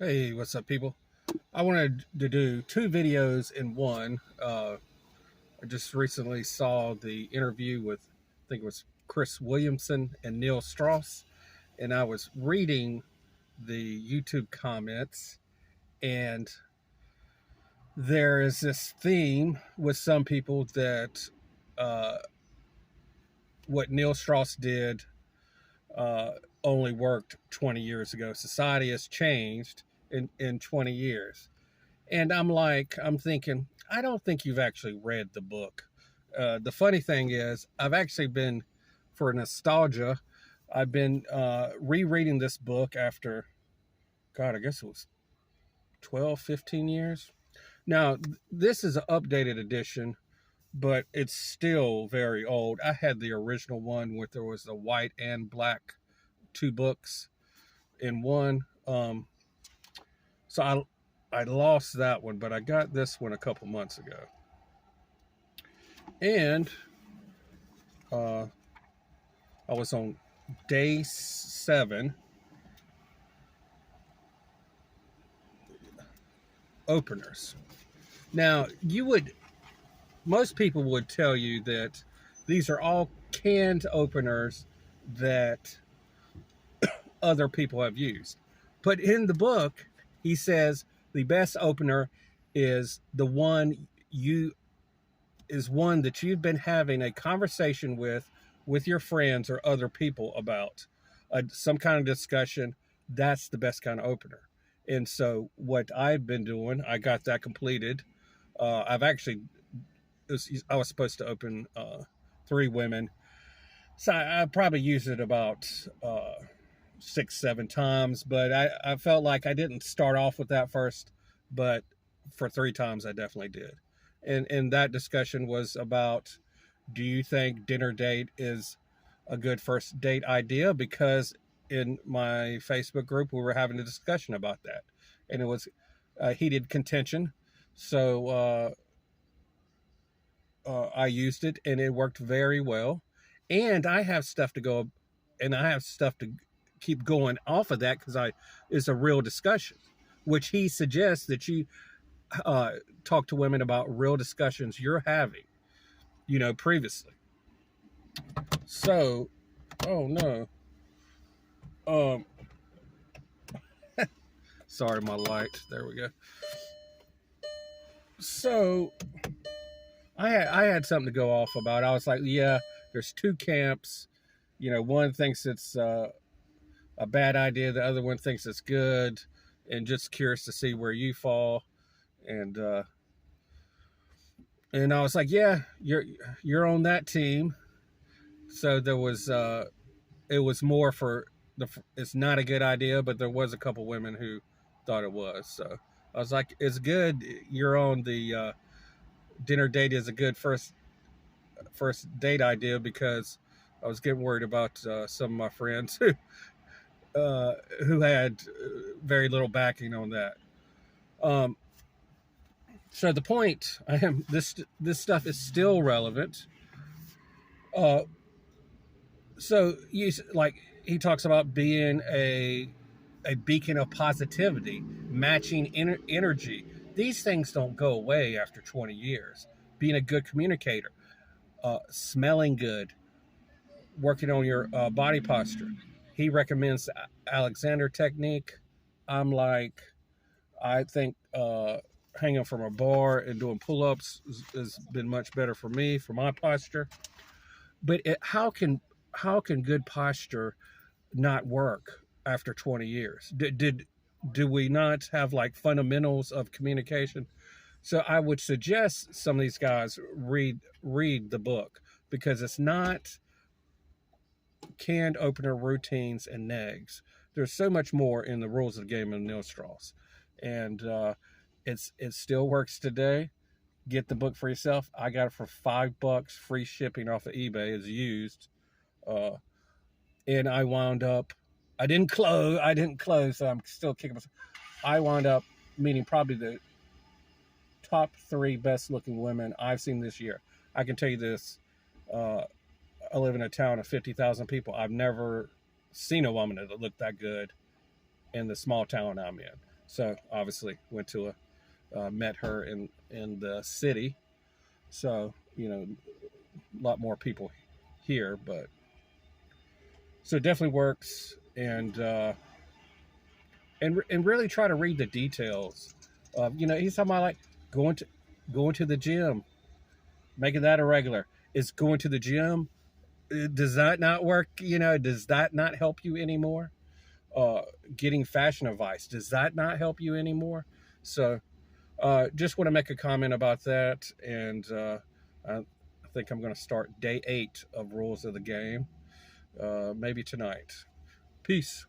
Hey, what's up, people? I wanted to do two videos in one. I just recently saw the interview with, I think it was Chris Williamson and Neil Strauss, and I was reading the YouTube comments, and there is this theme with some people that uh, what Neil Strauss did uh, only worked 20 years ago. Society has changed in 20 years. And I'm thinking, I don't think you've actually read the book. The funny thing is, I've actually been, for nostalgia, I've been rereading this book after, God, I guess it was 12, 15 years. Now, this is an updated edition, but it's still very old. I had the original one where there was the white and black two books in one. So I lost that one, but I got this one a couple months ago. And I was on day 7, openers. Now, most people would tell you that these are all canned openers that other people have used. But in the book, he says the best opener is one that you've been having a conversation with your friends or other people about some kind of discussion. That's the best kind of opener. And so what I've been doing, I got that completed. I've actually, I was supposed to open 3 women. So I probably used it about 6, 7 times, but I felt like I didn't start off with that first, but for 3 times I definitely did. And that discussion was about, do you think dinner date is a good first date idea? Because in my Facebook group, we were having a discussion about that, and it was heated contention. So I used it, and it worked very well. And I have stuff to go, and I have stuff to keep going off of that because it's a real discussion, which he suggests that you talk to women about real discussions you're having, previously. So, oh no, um, sorry, my light. There we go. So, I had something to go off about. I was like, yeah, there's 2 camps. One thinks it's a bad idea. The other one thinks it's good, and just curious to see where you fall. And I was like, yeah, you're on that team. So there was it was more for it's not a good idea, but there was a couple women who thought it was. So I was like, it's good. You're on the dinner date is a good first date idea, because I was getting worried about some of my friends who had very little backing on that. Um, so the point, this stuff is still relevant. Uh, so he talks about being a beacon of positivity, matching energy. These things don't go away after 20 years. Being a good communicator, smelling good, working on your body posture. He recommends the Alexander technique. I'm like, I think hanging from a bar and doing pull-ups has been much better for me, for my posture. But how can good posture not work after 20 years? Do we not have like fundamentals of communication? So I would suggest some of these guys read the book, because it's not canned opener routines and negs. There's so much more in the rules of the game of Neil Strauss, and it still works today. Get the book for yourself. I got it for $5, free shipping off of eBay. It's used, and I wound up. I didn't close, so I'm still kicking myself. I wound up meeting probably the top 3 best looking women I've seen this year. I can tell you this. I live in a town of 50,000 people. I've never seen a woman that looked that good in the small town I'm in. So obviously went to met her in the city. So a lot more people here, but so it definitely works. And really try to read the details. He's talking about like going to going to the gym, making that a regular. Is going to the gym, does that not work? Does that not help you anymore? Getting fashion advice, does that not help you anymore? So just want to make a comment about that. And I think I'm going to start day 8 of Rules of the Game, maybe tonight. Peace.